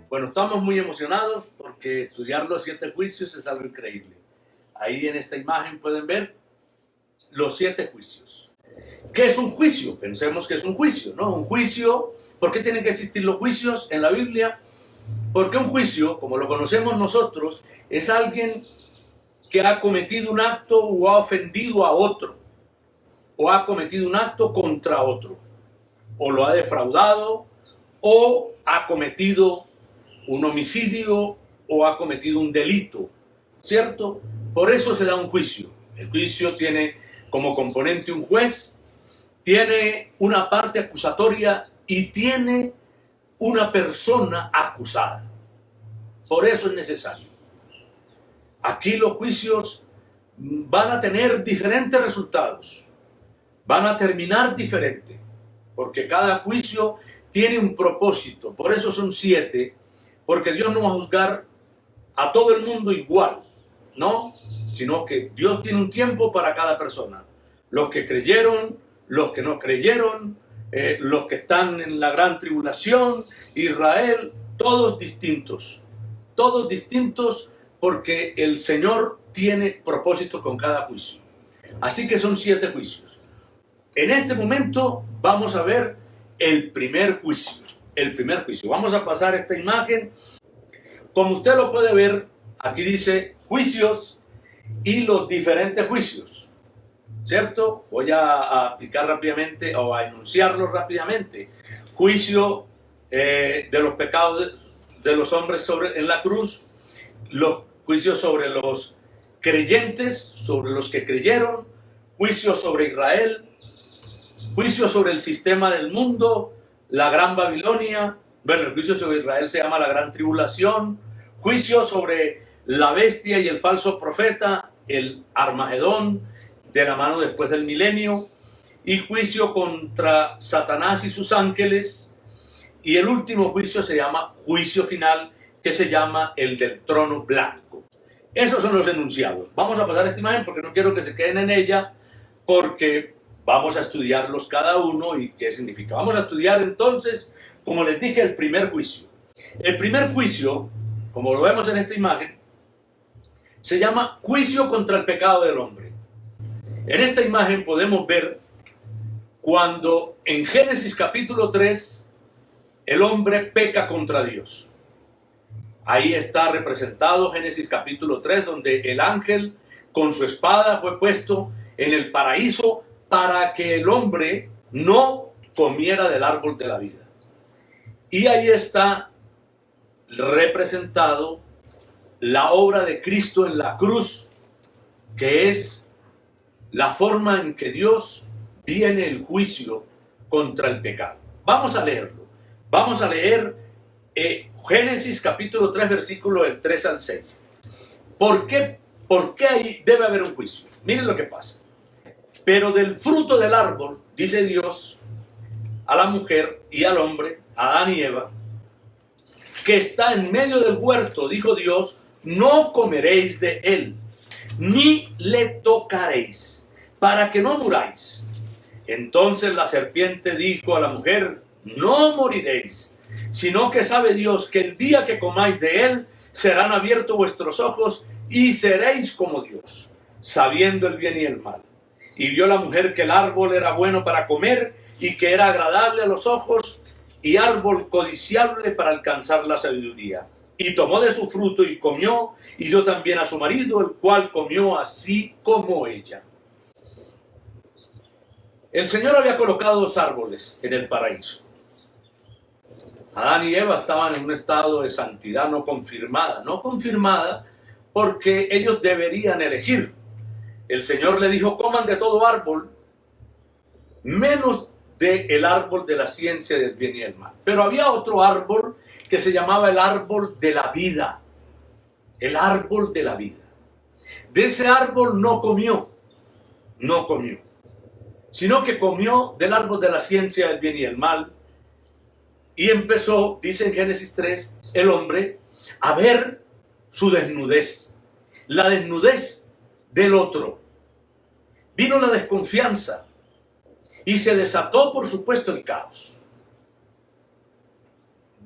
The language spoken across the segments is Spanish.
Bueno, estamos muy emocionados porque estudiar los 7 juicios es algo increíble. Ahí en esta imagen pueden ver los 7 juicios. ¿Qué es un juicio? Pensemos que es un juicio, ¿no? Un juicio, ¿por qué tienen que existir los juicios en la Biblia? Porque un juicio, como lo conocemos nosotros, es alguien que ha cometido un acto o ha ofendido a otro, o ha cometido un acto contra otro, o lo ha defraudado, o ha cometido un homicidio, o ha cometido un delito, ¿cierto? Por eso se da un juicio. El juicio tiene como componente un juez, tiene una parte acusatoria y tiene una persona acusada. Por eso es necesario. Aquí los juicios van a tener diferentes resultados, van a terminar diferente, porque cada juicio tiene un propósito. Por eso son 7, porque Dios no va a juzgar a todo el mundo igual, ¿no? Sino que Dios tiene un tiempo para cada persona. Los que creyeron, los que no creyeron, los que están en la gran tribulación, Israel, todos distintos porque el Señor tiene propósito con cada juicio. Así que son 7 juicios. En este momento vamos a ver el primer juicio. Vamos a pasar esta imagen. Como usted lo puede ver, aquí dice juicios y los diferentes juicios, ¿cierto? Voy a aplicar rápidamente o a enunciarlos rápidamente. Juicio de los pecados de los hombres en la cruz, los juicios sobre los creyentes, sobre los que creyeron, juicio sobre Israel, juicio sobre el sistema del mundo, la gran Babilonia. Bueno, el juicio sobre Israel se llama la gran tribulación, juicio sobre la bestia y el falso profeta, el Armagedón, de la mano después del milenio, y juicio contra Satanás y sus ángeles, y el último juicio se llama juicio final, que se llama el del trono blanco. Esos son los enunciados. Vamos a pasar esta imagen porque no quiero que se queden en ella, porque vamos a estudiarlos cada uno y qué significa. Vamos a estudiar entonces, como les dije, el primer juicio. El primer juicio, como lo vemos en esta imagen, se llama juicio contra el pecado del hombre. En esta imagen podemos ver cuando en Génesis capítulo 3 el hombre peca contra Dios. Ahí está representado Génesis capítulo 3, donde el ángel con su espada fue puesto en el paraíso para que el hombre no comiera del árbol de la vida. Y ahí está representado la obra de Cristo en la cruz, que es la forma en que Dios viene el juicio contra el pecado. Vamos a leerlo. Vamos a leer Génesis capítulo 3, versículo del 3 al 6. ¿Por qué ahí debe haber un juicio? Miren lo que pasa. Pero del fruto del árbol, dice Dios a la mujer y al hombre, a Adán y Eva, que está en medio del huerto, dijo Dios, no comeréis de él, ni le tocaréis, para que no muráis. Entonces la serpiente dijo a la mujer, no moriréis, sino que sabe Dios que el día que comáis de él, serán abiertos vuestros ojos y seréis como Dios, sabiendo el bien y el mal. Y vio la mujer que el árbol era bueno para comer y que era agradable a los ojos y árbol codiciable para alcanzar la sabiduría. Y tomó de su fruto y comió, y dio también a su marido, el cual comió así como ella. El Señor había colocado 2 árboles en el paraíso. Adán y Eva estaban en un estado de santidad no confirmada porque ellos deberían elegir. El Señor le dijo, coman de todo árbol, menos del árbol de la ciencia del bien y el mal. Pero había otro árbol que se llamaba el árbol de la vida. El árbol de la vida. De ese árbol no comió, sino que comió del árbol de la ciencia del bien y el mal. Y empezó, dice en Génesis 3, el hombre a ver su desnudez, la desnudez del otro. Vino la desconfianza y se desató, por supuesto, el caos.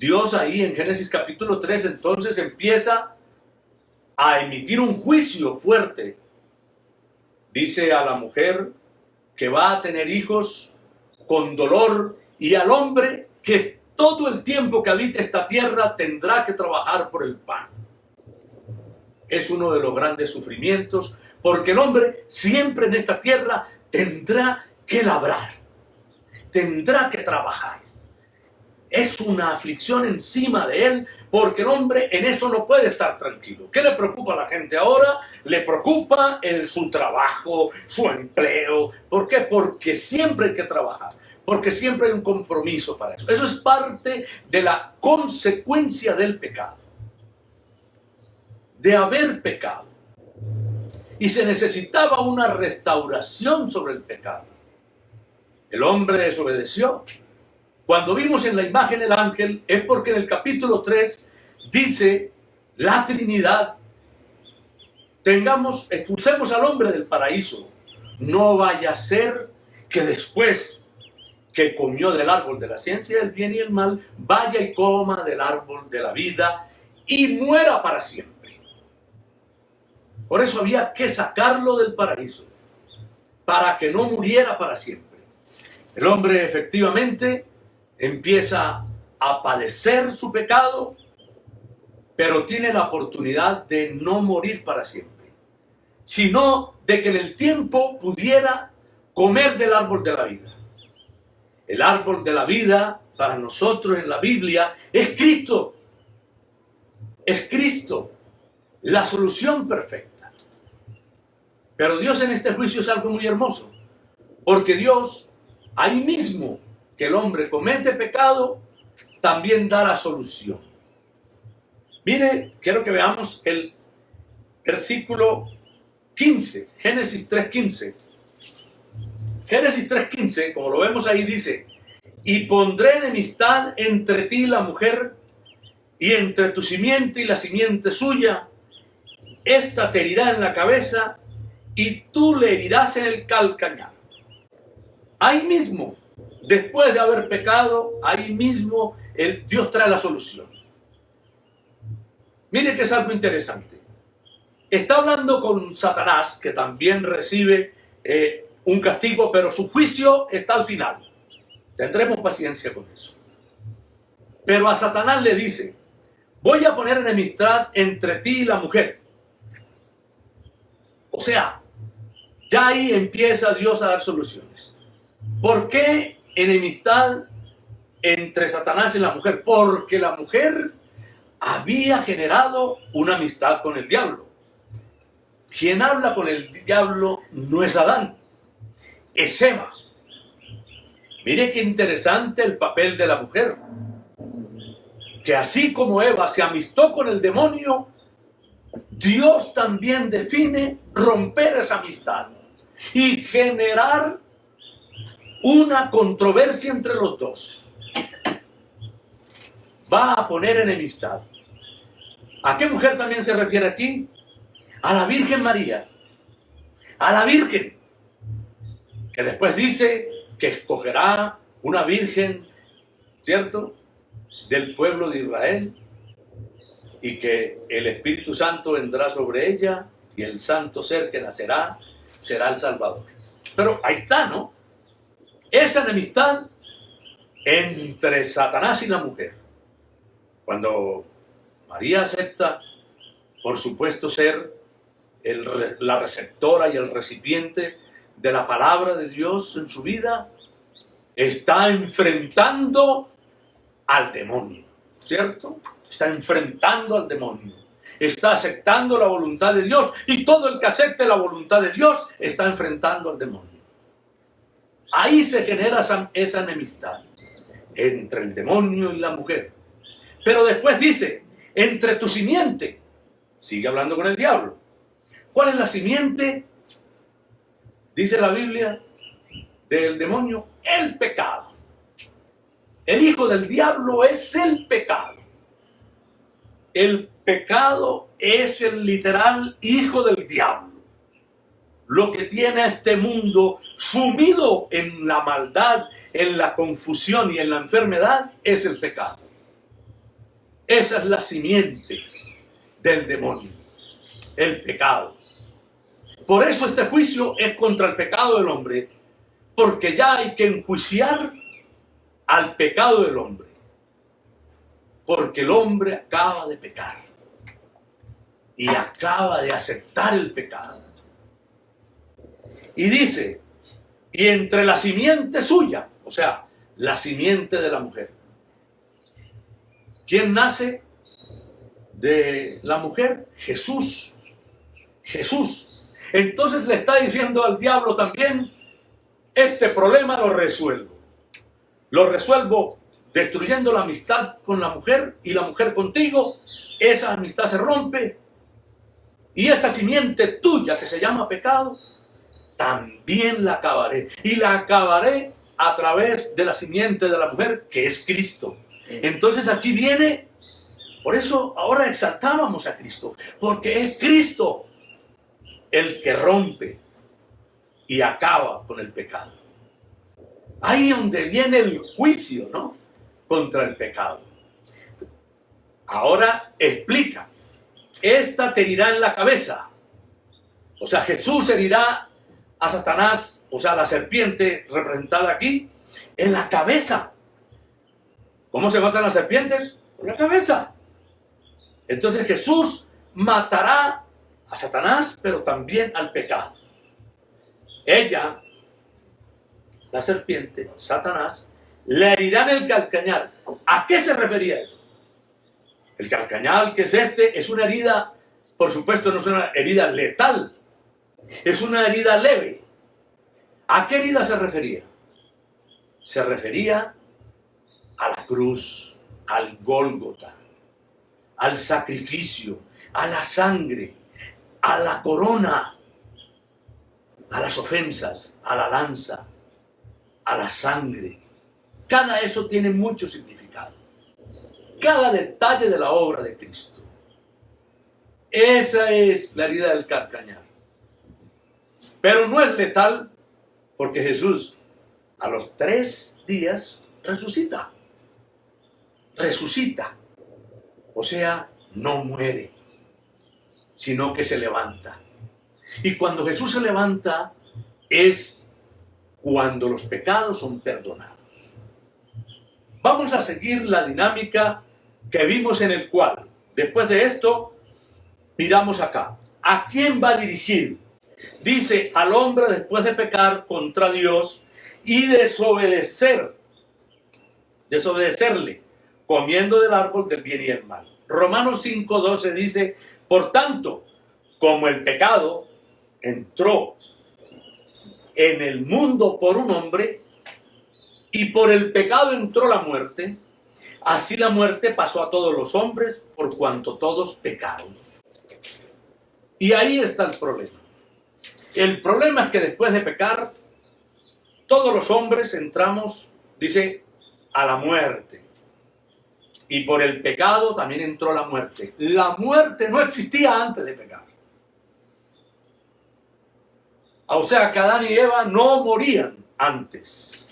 Dios ahí en Génesis capítulo 3 entonces empieza a emitir un juicio fuerte. Dice a la mujer que va a tener hijos con dolor y al hombre que todo el tiempo que habite esta tierra tendrá que trabajar por el pan. Es uno de los grandes sufrimientos porque el hombre siempre en esta tierra tendrá que labrar, tendrá que trabajar. Es una aflicción encima de él porque el hombre en eso no puede estar tranquilo. ¿Qué le preocupa a la gente ahora? Le preocupa su trabajo, su empleo. ¿Por qué? Porque siempre hay que trabajar, porque siempre hay un compromiso para eso. Eso es parte de la consecuencia del pecado, de haber pecado. Y se necesitaba una restauración sobre el pecado. El hombre desobedeció. Cuando vimos en la imagen el ángel, es porque en el capítulo 3 dice la Trinidad, expulsemos al hombre del paraíso. No vaya a ser que después que comió del árbol de la ciencia del bien y el mal, vaya y coma del árbol de la vida y muera para siempre. Por eso había que sacarlo del paraíso, para que no muriera para siempre. El hombre efectivamente empieza a padecer su pecado, pero tiene la oportunidad de no morir para siempre, sino de que en el tiempo pudiera comer del árbol de la vida. El árbol de la vida para nosotros en la Biblia es Cristo. Es Cristo, la solución perfecta. Pero Dios en este juicio es algo muy hermoso, porque Dios, ahí mismo que el hombre comete pecado, también da la solución. Mire, quiero que veamos el versículo 15, Génesis 3:15. Génesis 3:15, como lo vemos ahí, dice: y pondré enemistad entre ti y la mujer, y entre tu simiente y la simiente suya. Esta te herirá en la cabeza, y tú le herirás en el calcañar. Ahí mismo, después de haber pecado, ahí mismo Dios trae la solución. Mire que es algo interesante. Está hablando con Satanás, que también recibe un castigo, pero su juicio está al final. Tendremos paciencia con eso. Pero a Satanás le dice: voy a poner enemistad entre ti y la mujer. O sea, ya ahí empieza Dios a dar soluciones. ¿Por qué enemistad entre Satanás y la mujer? Porque la mujer había generado una amistad con el diablo. Quien habla con el diablo no es Adán, es Eva. Mire qué interesante el papel de la mujer, que así como Eva se amistó con el demonio, Dios también define romper esa amistad y generar una controversia entre los dos. Va a poner enemistad. ¿A qué mujer también se refiere aquí? A la Virgen María. A la Virgen, que después dice que escogerá una virgen, ¿cierto?, del pueblo de Israel, y que el Espíritu Santo vendrá sobre ella y el santo ser que nacerá será el Salvador. Pero ahí está, ¿no? Esa enemistad entre Satanás y la mujer. Cuando María acepta, por supuesto, ser la receptora y el recipiente de la palabra de Dios en su vida, está enfrentando al demonio, ¿cierto? Está enfrentando al demonio. Está aceptando la voluntad de Dios, y todo el que acepte la voluntad de Dios está enfrentando al demonio. Ahí se genera esa enemistad entre el demonio y la mujer. Pero después dice: entre tu simiente. Sigue hablando con el diablo. ¿Cuál es la simiente? Dice la Biblia del demonio: el pecado. El hijo del diablo es el pecado. El pecado es el literal hijo del diablo. Lo que tiene a este mundo sumido en la maldad, en la confusión y en la enfermedad es el pecado. Esa es la simiente del demonio, el pecado. Por eso este juicio es contra el pecado del hombre, porque ya hay que enjuiciar al pecado del hombre, porque el hombre acaba de pecar y acaba de aceptar el pecado. Y dice, y entre la simiente suya, o sea, la simiente de la mujer. ¿Quién nace de la mujer? Jesús. Jesús. Entonces le está diciendo al diablo también, este problema lo resuelvo. Lo resuelvo destruyendo la amistad con la mujer y la mujer contigo. Esa amistad se rompe y esa simiente tuya que se llama pecado, también la acabaré. Y la acabaré a través de la simiente de la mujer, que es Cristo. Entonces aquí viene, por eso ahora exaltábamos a Cristo, porque es Cristo el que rompe y acaba con el pecado. Ahí donde viene el juicio, ¿no?, contra el pecado. Ahora explica, esta te herirá en la cabeza. O sea, Jesús herirá a Satanás, o sea, la serpiente representada aquí, en la cabeza. ¿Cómo se matan las serpientes? Con la cabeza. Entonces Jesús matará a Satanás, pero también al pecado. Ella, la serpiente, Satanás, le herirá en el calcañar. ¿A qué se refería eso? El calcañar, que es una herida, por supuesto no es una herida letal, es una herida leve. ¿A qué herida se refería? Se refería a la cruz, al Gólgota, al sacrificio, a la sangre, a la corona, a las ofensas, a la lanza, a la sangre. Cada eso tiene mucho significado. Cada detalle de la obra de Cristo. Esa es la herida del calcañar. Pero no es letal, porque Jesús a los 3 días resucita. Resucita. O sea, no muere, sino que se levanta. Y cuando Jesús se levanta, es cuando los pecados son perdonados. Vamos a seguir la dinámica que vimos en el cual, después de esto, miramos acá. ¿A quién va a dirigir? Dice, al hombre después de pecar contra Dios y desobedecerle, comiendo del árbol del bien y el mal. Romanos 5:12 dice, por tanto, como el pecado entró en el mundo por un hombre, y por el pecado entró la muerte, así la muerte pasó a todos los hombres por cuanto todos pecaron. Y ahí está el problema. El problema es que después de pecar, todos los hombres entramos, dice, a la muerte. Y por el pecado también entró la muerte. La muerte no existía antes de pecar. O sea, que Adán y Eva no morían antes.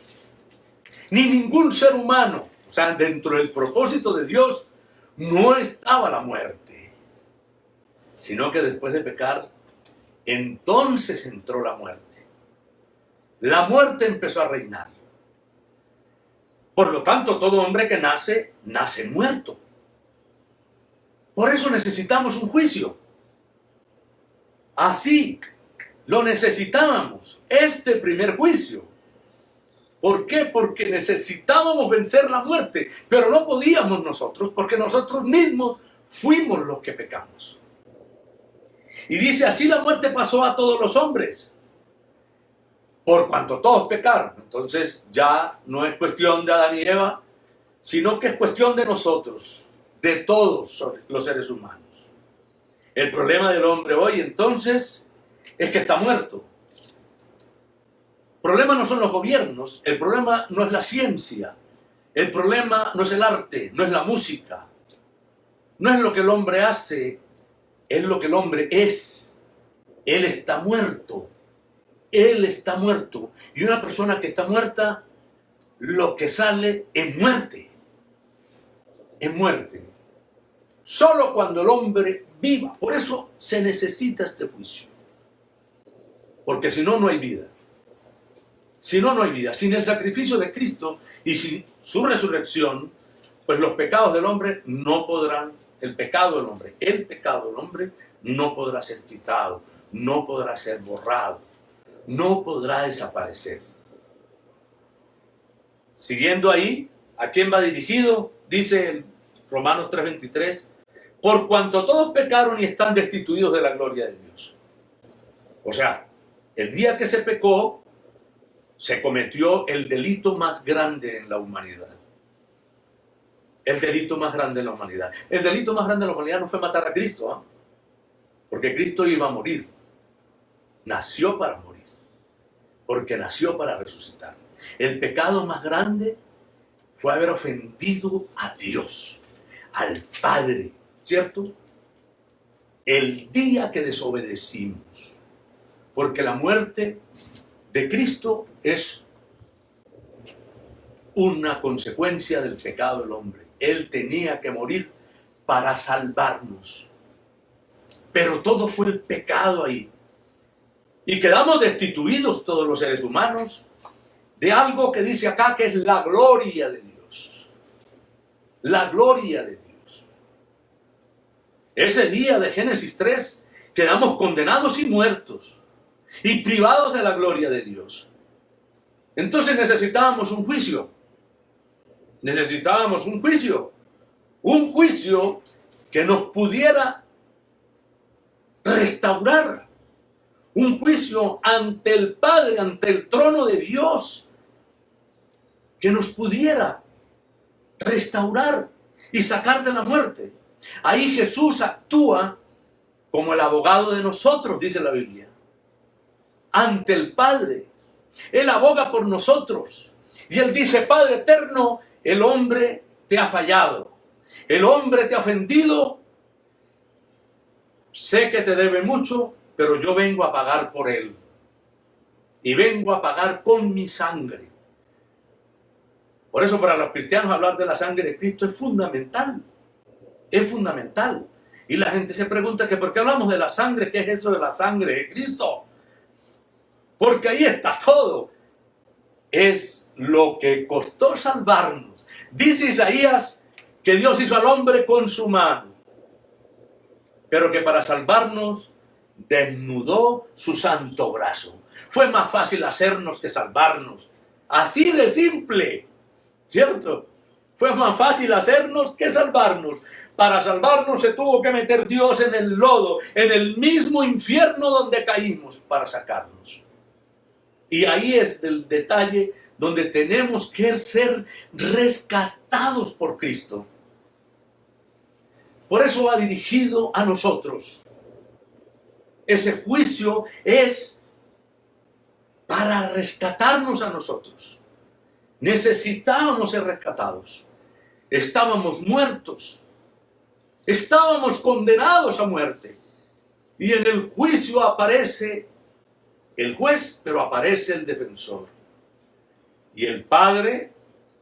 Ni ningún ser humano. O sea, dentro del propósito de Dios no estaba la muerte. Sino que después de pecar, entonces entró la muerte. La muerte empezó a reinar. Por lo tanto, todo hombre que nace, nace muerto. Por eso necesitamos un juicio. Así lo necesitábamos, este primer juicio. ¿Por qué? Porque necesitábamos vencer la muerte, pero no podíamos nosotros, porque nosotros mismos fuimos los que pecamos. Y dice, así la muerte pasó a todos los hombres, por cuanto todos pecaron. Entonces ya no es cuestión de Adán y Eva, sino que es cuestión de nosotros, de todos los seres humanos. El problema del hombre hoy entonces es que está muerto. El problema no son los gobiernos, el problema no es la ciencia, el problema no es el arte, no es la música, no es lo que el hombre hace, es lo que el hombre es. Él está muerto. Él está muerto. Y una persona que está muerta, lo que sale es muerte. Es muerte. Solo cuando el hombre viva. Por eso se necesita este juicio. Porque si no, no hay vida. Si no, no hay vida. Sin el sacrificio de Cristo y sin su resurrección, pues los pecados del hombre no podrán, el pecado del hombre no podrá ser quitado, no podrá ser borrado, no podrá desaparecer. Siguiendo ahí, ¿a quién va dirigido? Dice Romanos 3:23, por cuanto todos pecaron y están destituidos de la gloria de Dios. O sea, el día que se pecó, se cometió el delito más grande en la humanidad. El delito más grande en la humanidad. El delito más grande en la humanidad no fue matar a Cristo, ¿eh? Porque Cristo iba a morir. Nació para morir. Porque nació para resucitar. El pecado más grande fue haber ofendido a Dios, al Padre, ¿cierto? El día que desobedecimos. Porque la muerte de Cristo es una consecuencia del pecado del hombre. Él tenía que morir para salvarnos. Pero todo fue el pecado ahí. Y quedamos destituidos todos los seres humanos de algo que dice acá que es la gloria de Dios. La gloria de Dios. Ese día de Génesis 3 quedamos condenados y muertos y privados de la gloria de Dios. Entonces necesitábamos un juicio. Necesitábamos un juicio. Un juicio que nos pudiera restaurar. Un juicio ante el Padre, ante el trono de Dios, que nos pudiera restaurar y sacar de la muerte. Ahí Jesús actúa como el abogado de nosotros, dice la Biblia, ante el Padre. Él aboga por nosotros. Y Él dice, Padre eterno, el hombre te ha fallado. El hombre te ha ofendido. Sé que te debe mucho, pero yo vengo a pagar por él. Y vengo a pagar con mi sangre. Por eso para los cristianos hablar de la sangre de Cristo es fundamental. Es fundamental. Y la gente se pregunta que ¿por qué hablamos de la sangre? ¿Qué es eso de la sangre de Cristo? Porque ahí está todo. Es lo que costó salvarnos. Dice Isaías que Dios hizo al hombre con su mano. Pero que para salvarnos desnudó su santo brazo. Fue más fácil hacernos que salvarnos. Así de simple. ¿Cierto? Fue más fácil hacernos que salvarnos. Para salvarnos se tuvo que meter Dios en el lodo, en el mismo infierno donde caímos para sacarnos. Y ahí es el detalle donde tenemos que ser rescatados por Cristo. Por eso va dirigido a nosotros. Ese juicio es para rescatarnos a nosotros. Necesitábamos ser rescatados. Estábamos muertos. Estábamos condenados a muerte. Y en el juicio aparece el juez, pero aparece el defensor. Y el Padre,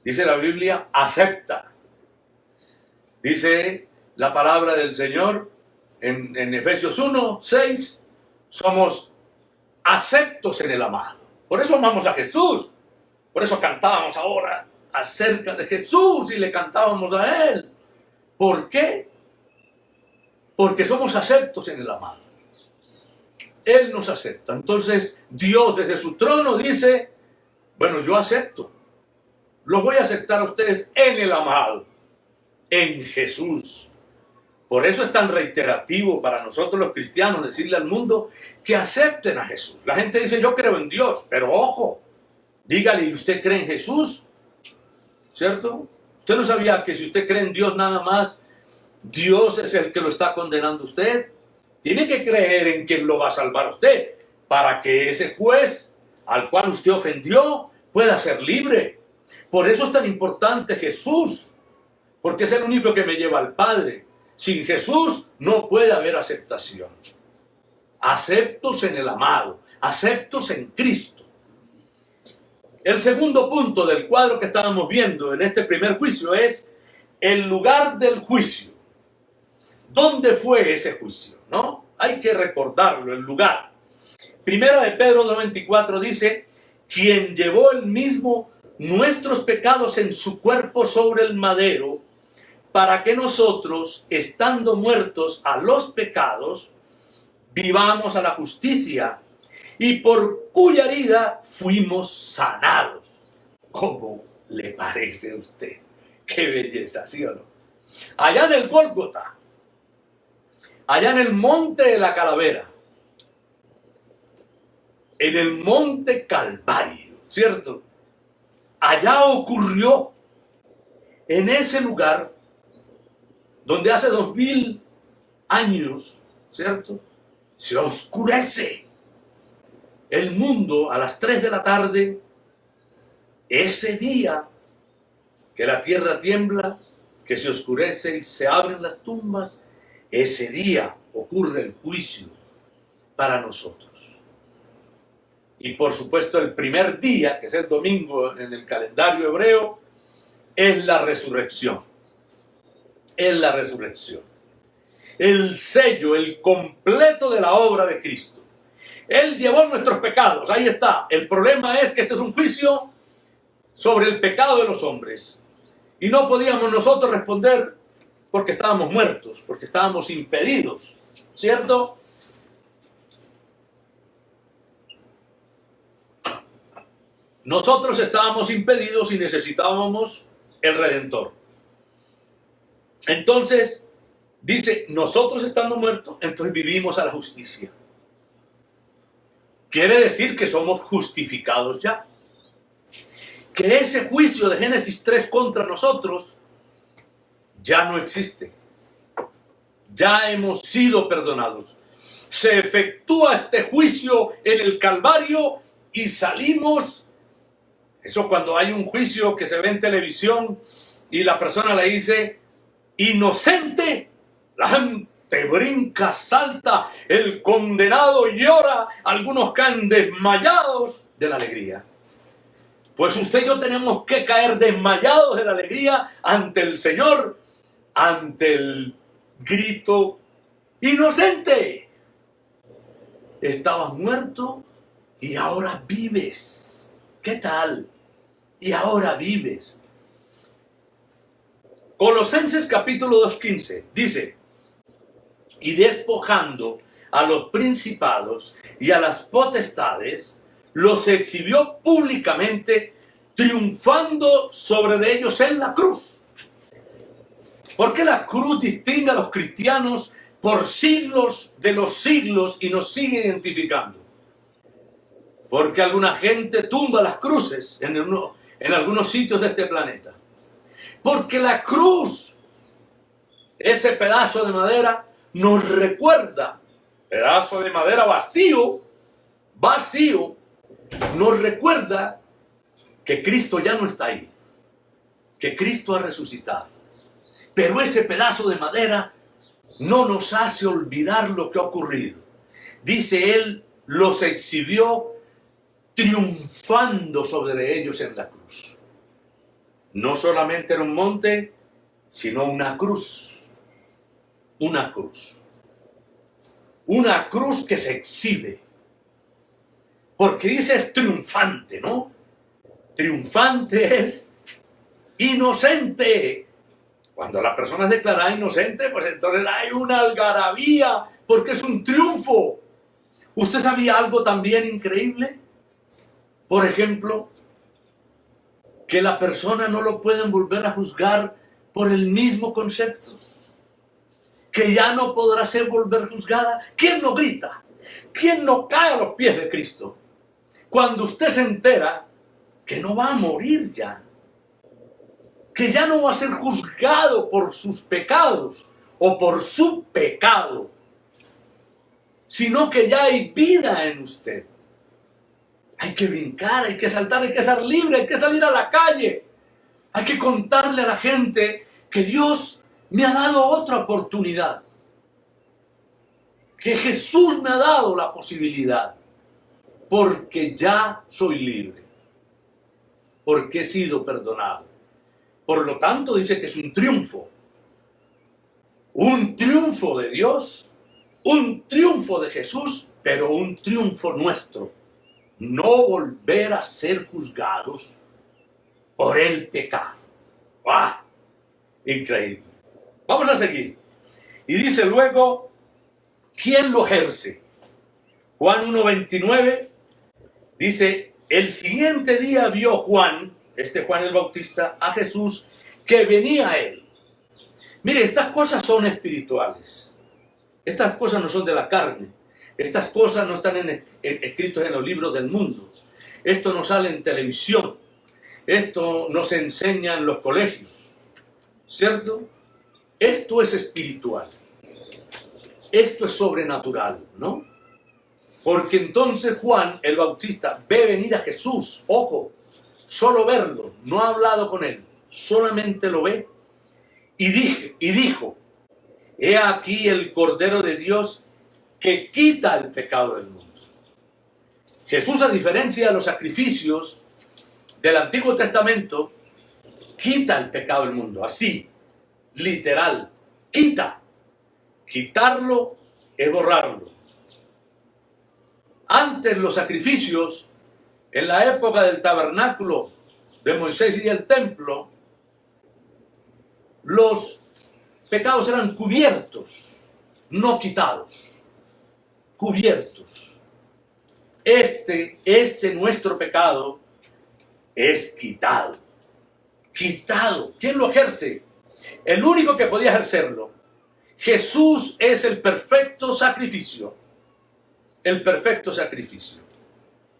dice la Biblia, acepta. Dice la palabra del Señor en Efesios 1:6, somos aceptos en el amado. Por eso amamos a Jesús. Por eso cantábamos ahora acerca de Jesús y le cantábamos a Él. ¿Por qué? Porque somos aceptos en el amado. Él nos acepta. Entonces Dios desde su trono dice, bueno, yo acepto. Los voy a aceptar a ustedes en el amado, en Jesús. Por eso es tan reiterativo para nosotros los cristianos decirle al mundo que acepten a Jesús. La gente dice, yo creo en Dios, pero ojo, dígale, ¿y usted cree en Jesús? ¿Cierto? Usted no sabía que si usted cree en Dios nada más, Dios es el que lo está condenando a usted. Tiene que creer en quien lo va a salvar a usted, para que ese juez al cual usted ofendió pueda ser libre. Por eso es tan importante Jesús, porque es el único que me lleva al Padre. Sin Jesús no puede haber aceptación. Aceptos en el amado, aceptos en Cristo. El segundo punto del cuadro que estábamos viendo en este primer juicio es el lugar del juicio. ¿Dónde fue ese juicio? ¿No? Hay que recordarlo, el lugar. Primera de Pedro 2:24 dice, quien llevó él mismo nuestros pecados en su cuerpo sobre el madero, para que nosotros, estando muertos a los pecados, vivamos a la justicia, y por cuya herida fuimos sanados. ¿Cómo le parece a usted? ¡Qué belleza!, ¿sí o no? Allá en el Gólgota, allá en el monte de la calavera, en el monte Calvario, ¿cierto? Allá ocurrió, en ese lugar, donde hace 2000 años, ¿cierto?, se oscurece el mundo a las 3 de la tarde, ese día que la tierra tiembla, que se oscurece y se abren las tumbas, ese día ocurre el juicio para nosotros. Y por supuesto el primer día, que es el domingo en el calendario hebreo, es la resurrección. Es la resurrección. El sello, el completo de la obra de Cristo. Él llevó nuestros pecados, ahí está. El problema es que este es un juicio sobre el pecado de los hombres. Y no podíamos nosotros responder porque estábamos muertos, porque estábamos impedidos, ¿cierto? Nosotros estábamos impedidos y necesitábamos el Redentor. Entonces, dice, nosotros estando muertos, entonces vivimos a la justicia. Quiere decir que somos justificados ya. Que ese juicio de Génesis 3 contra nosotros ya no existe. Ya hemos sido perdonados. Se efectúa este juicio en el Calvario y salimos. Eso cuando hay un juicio que se ve en televisión y la persona le dice inocente, la gente brinca, salta, el condenado llora, algunos caen desmayados de la alegría. Pues usted y yo tenemos que caer desmayados de la alegría ante el Señor, ante el grito inocente. Estabas muerto y ahora vives. ¿Qué tal? Y ahora vives. Colosenses capítulo 2:15 dice, y despojando a los principados y a las potestades, los exhibió públicamente, triunfando sobre de ellos en la cruz. ¿Por qué la cruz distingue a los cristianos por siglos de los siglos y nos sigue identificando? Porque alguna gente tumba las cruces en algunos sitios de este planeta. Porque la cruz, ese pedazo de madera, nos recuerda, pedazo de madera vacío, nos recuerda que Cristo ya no está ahí, que Cristo ha resucitado. Pero ese pedazo de madera no nos hace olvidar lo que ha ocurrido. Dice él, los exhibió triunfando sobre ellos en la cruz. No solamente era un monte, sino una cruz. Una cruz. Una cruz que se exhibe. Porque dice es triunfante, ¿no? Triunfante es inocente. Cuando la persona es declarada inocente, pues entonces hay una algarabía, porque es un triunfo. ¿Usted sabía algo también increíble? Por ejemplo, que la persona no lo pueden volver a juzgar por el mismo concepto. Que ya no podrá ser volver juzgada. ¿Quién no grita? ¿Quién no cae a los pies de Cristo? Cuando usted se entera que no va a morir ya. Que ya no va a ser juzgado por sus pecados o por su pecado. Sino que ya hay vida en usted. Hay que brincar, hay que saltar, hay que ser libre, hay que salir a la calle. Hay que contarle a la gente que Dios me ha dado otra oportunidad. Que Jesús me ha dado la posibilidad. Porque ya soy libre. Porque he sido perdonado. Por lo tanto, dice que es un triunfo. Un triunfo de Dios, un triunfo de Jesús, pero un triunfo nuestro. No volver a ser juzgados por el pecado. ¡Ah! Increíble. Vamos a seguir. Y dice luego, ¿quién lo ejerce? Juan 1:29 dice, el siguiente día vio Juan, este Juan el Bautista, a Jesús que venía a él. Mire, estas cosas son espirituales. Estas cosas no son de la carne. Estas cosas no están escritas en los libros del mundo. Esto no sale en televisión. Esto no se enseña en los colegios. ¿Cierto? Esto es espiritual. Esto es sobrenatural, ¿no? Porque entonces Juan el Bautista ve venir a Jesús. Ojo, solo verlo. No ha hablado con él. Solamente lo ve. Y dijo, he aquí el Cordero de Dios que quita el pecado del mundo. Jesús, a diferencia de los sacrificios del Antiguo Testamento, quita el pecado del mundo. Así, literal, quita. Quitarlo es borrarlo. Antes los sacrificios, en la época del tabernáculo de Moisés y del templo, los pecados eran cubiertos, no quitados, cubiertos. Este nuestro pecado es quitado, quitado. ¿Quién lo ejerce? El único que podía ejercerlo. Jesús es el perfecto sacrificio, el perfecto sacrificio.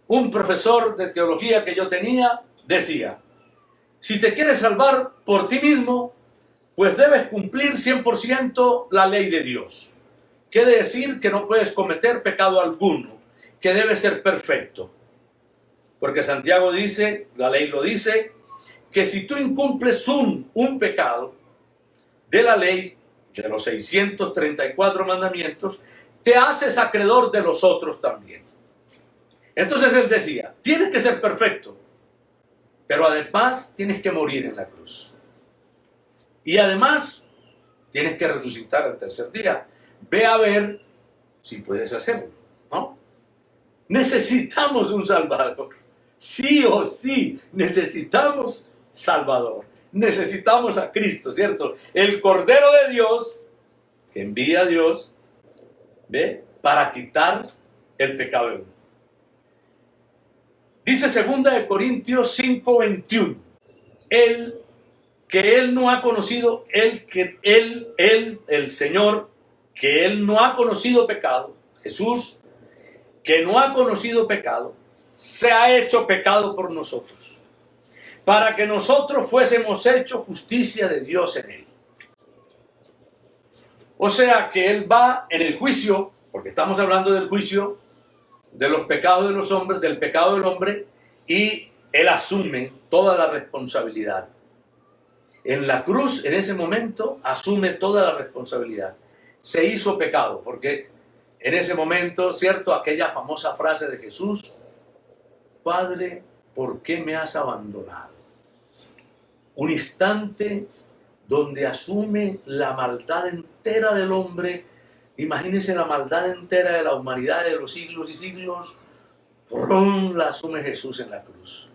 Un profesor de teología que yo tenía decía, si te quieres salvar por ti mismo, pues debes cumplir 100% la ley de Dios. Quiere decir que no puedes cometer pecado alguno, que debes ser perfecto. Porque Santiago dice, la ley lo dice, que si tú incumples un pecado de la ley, de los 634 mandamientos, te haces acreedor de los otros también. Entonces él decía, tienes que ser perfecto, pero además tienes que morir en la cruz. Y además, tienes que resucitar al tercer día. Ve a ver si puedes hacerlo, ¿no? Necesitamos un Salvador. Sí o sí, necesitamos Salvador. Necesitamos a Cristo, ¿cierto? El Cordero de Dios, que envía a Dios, ¿ve? Para quitar el pecado del mundo. Dice 2 Corintios 5:21. Que él no ha conocido, el Señor, que él no ha conocido pecado, Jesús, que no ha conocido pecado, se ha hecho pecado por nosotros, para que nosotros fuésemos hechos justicia de Dios en él. O sea que él va en el juicio, porque estamos hablando del juicio, de los pecados de los hombres, del pecado del hombre, y él asume toda la responsabilidad. En la cruz, en ese momento, asume toda la responsabilidad. Se hizo pecado, porque en ese momento, ¿cierto? Aquella famosa frase de Jesús, Padre, ¿por qué me has abandonado? Un instante donde asume la maldad entera del hombre. Imagínense la maldad entera de la humanidad de los siglos y siglos. ¡Prum! La asume Jesús en la cruz,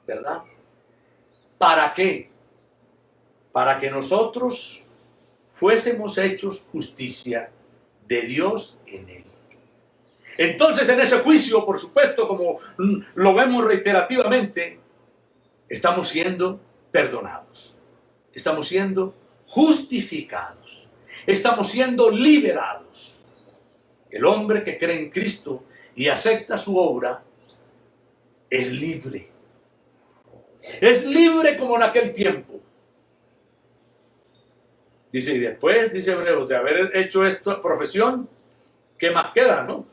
¿verdad? ¿Para qué? Para que nosotros fuésemos hechos justicia de Dios en él. Entonces en ese juicio, por supuesto, como lo vemos reiterativamente, estamos siendo perdonados, estamos siendo justificados, estamos siendo liberados. El hombre que cree en Cristo y acepta su obra es libre. Es libre como en aquel tiempo. Dice, y después, dice Hebreos, de haber hecho esta profesión, ¿qué más queda, no?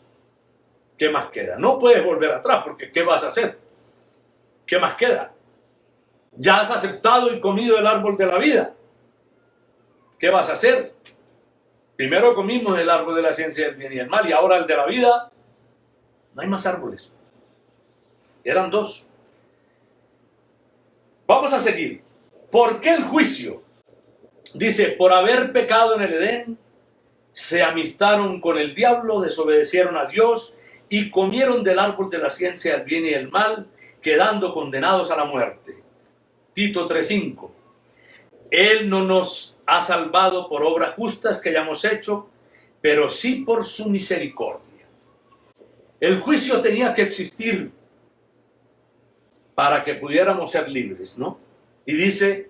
¿Qué más queda? No puedes volver atrás, porque ¿qué vas a hacer? ¿Qué más queda? Ya has aceptado y comido el árbol de la vida. ¿Qué vas a hacer? Primero comimos el árbol de la ciencia del bien y el mal, y ahora el de la vida. No hay más árboles. Eran 2. Vamos a seguir. ¿Por qué el juicio? Dice, por haber pecado en el Edén, se amistaron con el diablo, desobedecieron a Dios y comieron del árbol de la ciencia del bien y del mal, quedando condenados a la muerte. Tito 3:5. Él no nos ha salvado por obras justas que hayamos hecho, pero sí por su misericordia. El juicio tenía que existir para que pudiéramos ser libres, ¿no? Y dice,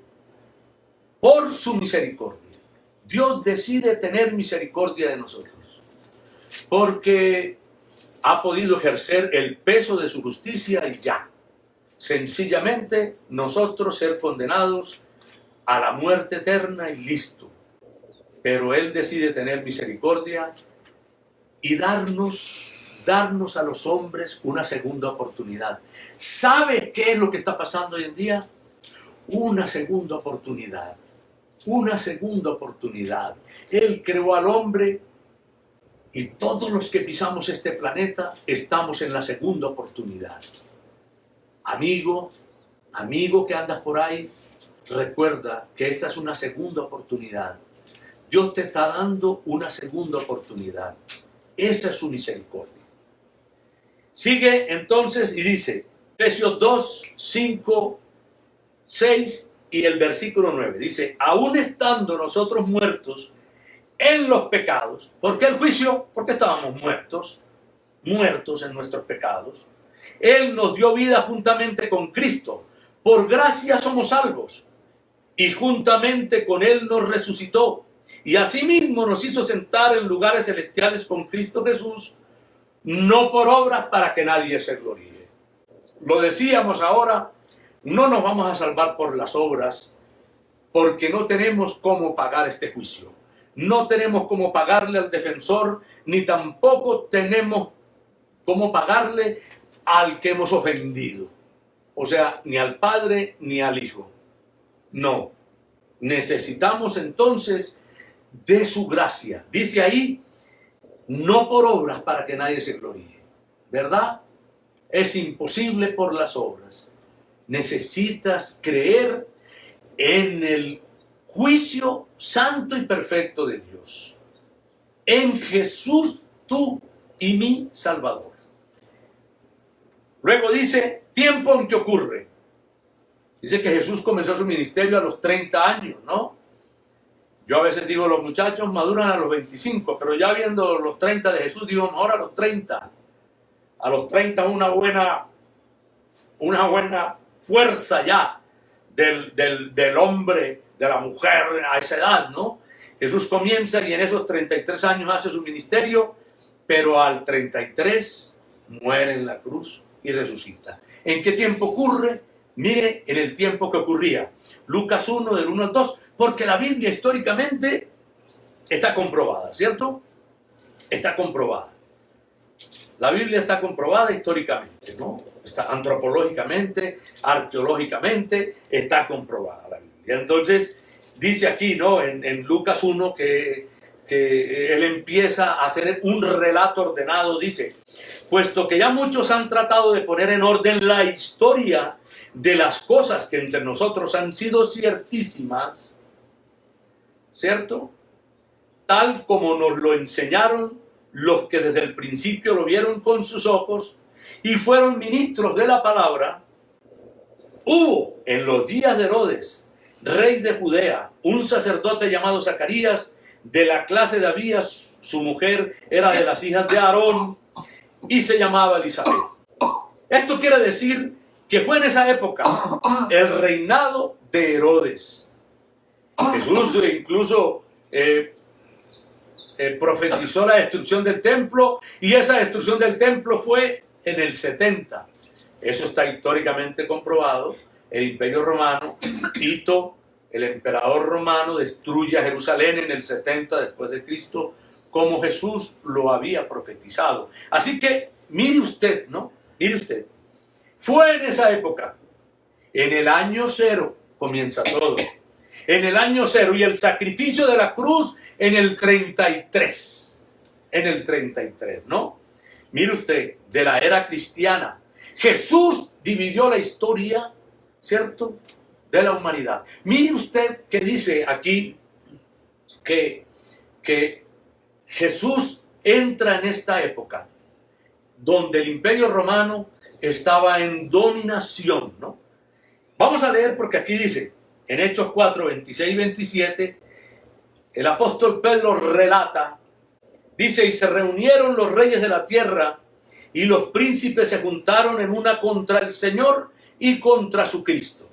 por su misericordia. Dios decide tener misericordia de nosotros, porque ha podido ejercer el peso de su justicia y ya. Sencillamente nosotros ser condenados a la muerte eterna y listo. Pero Él decide tener misericordia y darnos a los hombres una segunda oportunidad. ¿Sabe qué es lo que está pasando hoy en día? Una segunda oportunidad. Una segunda oportunidad. Él creó al hombre y todos los que pisamos este planeta estamos en la segunda oportunidad. Amigo que andas por ahí, recuerda que esta es una segunda oportunidad. Dios te está dando una segunda oportunidad. Esa es su misericordia. Sigue entonces y dice, Efesios 2, 5, 6 y el versículo 9. Dice, aún estando nosotros muertos en los pecados. ¿Por qué el juicio? Porque estábamos muertos en nuestros pecados. Él nos dio vida juntamente con Cristo. Por gracia somos salvos. Y juntamente con Él nos resucitó. Y asimismo nos hizo sentar en lugares celestiales con Cristo Jesús, no por obras para que nadie se gloríe. Lo decíamos ahora, no nos vamos a salvar por las obras, porque no tenemos cómo pagar este juicio. No tenemos cómo pagarle al defensor, ni tampoco tenemos cómo pagarle al que hemos ofendido. O sea, ni al Padre ni al Hijo. No. Necesitamos entonces de su gracia. Dice ahí, no por obras para que nadie se gloríe. ¿Verdad? Es imposible por las obras. Necesitas creer en el juicio santo y perfecto de Dios. En Jesús, tú y mi Salvador. Luego dice, tiempo en que ocurre. Dice que Jesús comenzó su ministerio a los 30 años, ¿no? Yo a veces digo, los muchachos maduran a los 25, pero ya viendo los 30 de Jesús, digo, ahora a los 30. A los 30 es una buena fuerza ya del hombre, de la mujer a esa edad, ¿no? Jesús comienza y en esos 33 años hace su ministerio, pero al 33 muere en la cruz y resucita. ¿En qué tiempo ocurre? Mire, en el tiempo que ocurría. Lucas 1, del 1 al 2, porque la Biblia históricamente está comprobada, ¿cierto? Está comprobada. La Biblia está comprobada históricamente, ¿no? Está antropológicamente, arqueológicamente, está comprobada la Biblia. Entonces, dice aquí, ¿no? En Lucas 1 que él empieza a hacer un relato ordenado, dice, puesto que ya muchos han tratado de poner en orden la historia de las cosas que entre nosotros han sido ciertísimas, ¿cierto? Tal como nos lo enseñaron los que desde el principio lo vieron con sus ojos y fueron ministros de la palabra, hubo en los días de Herodes, rey de Judea, un sacerdote llamado Zacarías, de la clase de Abías, su mujer era de las hijas de Aarón y se llamaba Elisabet. Esto quiere decir que fue en esa época el reinado de Herodes. Jesús incluso profetizó la destrucción del templo y esa destrucción del templo fue en el 70. Eso está históricamente comprobado. El Imperio Romano, Tito, el emperador romano, destruye a Jerusalén en el 70 después de Cristo, como Jesús lo había profetizado. Así que mire usted, ¿no? Mire usted. Fue en esa época. En el año 0 comienza todo. En el año 0 y el sacrificio de la cruz en el 33. En el 33, ¿no? Mire usted, de la era cristiana. Jesús dividió la historia, ¿cierto?, de la humanidad. Mire usted que dice aquí que Jesús entra en esta época donde el Imperio Romano estaba en dominación, ¿no? Vamos a leer porque aquí dice, en Hechos 4, 26 y 27, el apóstol Pedro relata, dice, y se reunieron los reyes de la tierra y los príncipes se juntaron en una contra el Señor y contra su Cristo,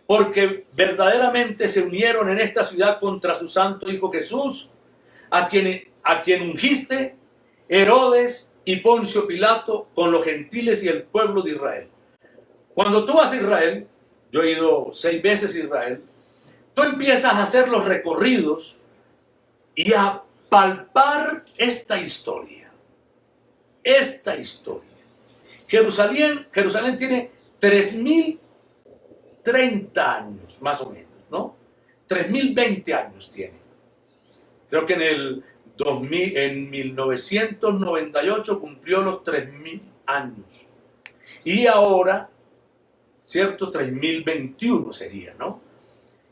porque verdaderamente se unieron en esta ciudad contra su santo Hijo Jesús, a quien ungiste Herodes y Poncio Pilato con los gentiles y el pueblo de Israel. Cuando tú vas a Israel, yo he ido 6 veces a Israel, tú empiezas a hacer los recorridos y a palpar esta historia. Esta historia. Jerusalén tiene 3030 años, más o menos, ¿no? 3020 años tiene. Creo que en 1998 cumplió los 3000 años. Y ahora, ¿cierto? 3021 sería, ¿no?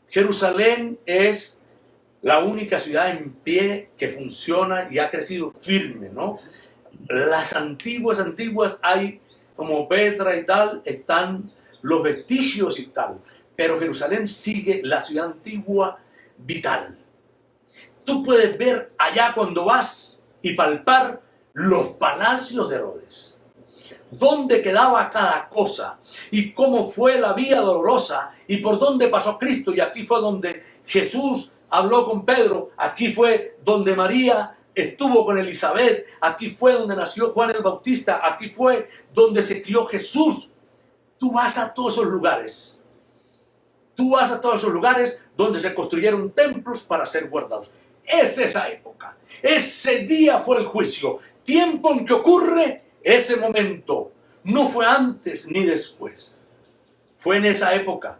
Jerusalén es la única ciudad en pie que funciona y ha crecido firme, ¿no? Las antiguas hay como Petra y tal, están los vestigios y tal, pero Jerusalén sigue la ciudad antigua vital. Tú puedes ver allá cuando vas y palpar los palacios de Herodes, dónde quedaba cada cosa y cómo fue la vía dolorosa y por dónde pasó Cristo. Y aquí fue donde Jesús habló con Pedro, aquí fue donde María estuvo con Elizabeth, aquí fue donde nació Juan el Bautista, aquí fue donde se crió Jesús. Tú vas a todos esos lugares. Tú vas a todos esos lugares donde se construyeron templos para ser guardados. Es esa época. Ese día fue el juicio. Tiempo en que ocurre ese momento. No fue antes ni después. Fue en esa época.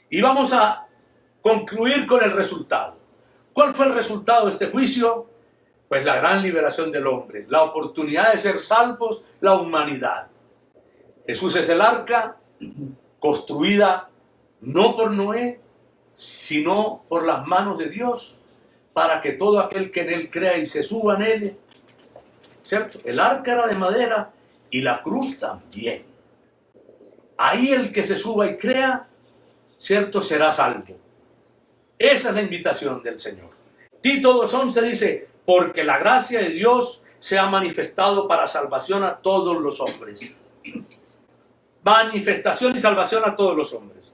Y vamos a concluir con el resultado. ¿Cuál fue el resultado de este juicio? Pues la gran liberación del hombre, la oportunidad de ser salvos, la humanidad. Jesús es el arca, construida no por Noé, sino por las manos de Dios, para que todo aquel que en él crea y se suba en él, ¿cierto? El arca era de madera y la cruz también. Ahí el que se suba y crea, ¿cierto? Será salvo. Esa es la invitación del Señor. Tito 2:11 dice, porque la gracia de Dios se ha manifestado para salvación a todos los hombres. Manifestación y salvación a todos los hombres.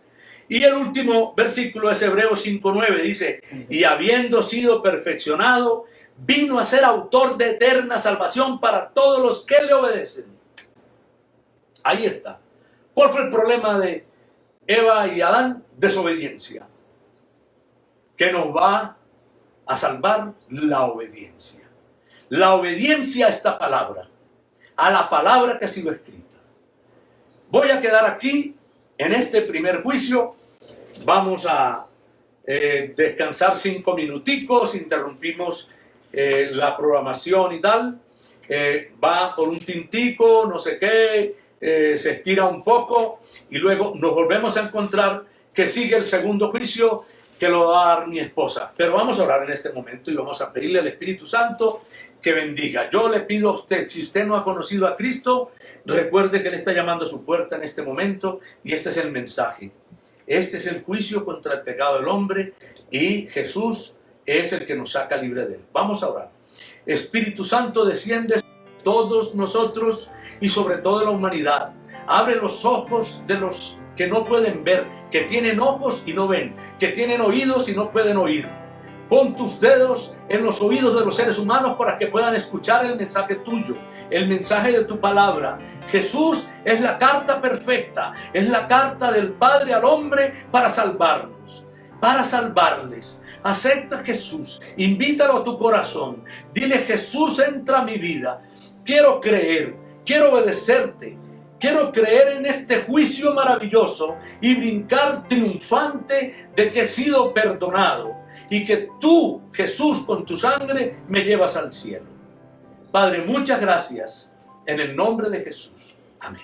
Y el último versículo es Hebreos 5:9, dice, y habiendo sido perfeccionado, vino a ser autor de eterna salvación para todos los que le obedecen. Ahí está. ¿Cuál fue el problema de Eva y Adán? Desobediencia. ¿Qué nos va a salvar? La obediencia. La obediencia a esta palabra, a la palabra que ha sido escrita. Voy a quedar aquí en este primer juicio. Vamos a descansar 5 minuticos, interrumpimos la programación y tal. Va por un tintico, no sé qué, se estira un poco y luego nos volvemos a encontrar que sigue el segundo juicio que lo va a dar mi esposa. Pero vamos a orar en este momento y vamos a pedirle al Espíritu Santo que bendiga. Yo le pido a usted, si usted no ha conocido a Cristo, recuerde que Él está llamando a su puerta en este momento y este es el mensaje. Este es el juicio contra el pecado del hombre y Jesús es el que nos saca libre de él. Vamos a orar. Espíritu Santo, desciende sobre todos nosotros y sobre toda la humanidad. Abre los ojos de los que no pueden ver, que tienen ojos y no ven, que tienen oídos y no pueden oír. Pon tus dedos en los oídos de los seres humanos para que puedan escuchar el mensaje tuyo, el mensaje de tu palabra. Jesús es la carta perfecta, es la carta del Padre al hombre para salvarnos, para salvarles. Acepta a Jesús, invítalo a tu corazón. Dile, Jesús, entra a mi vida. Quiero creer, quiero obedecerte. Quiero creer en este juicio maravilloso y brincar triunfante de que he sido perdonado y que tú, Jesús, con tu sangre me llevas al cielo. Padre, muchas gracias en el nombre de Jesús. Amén.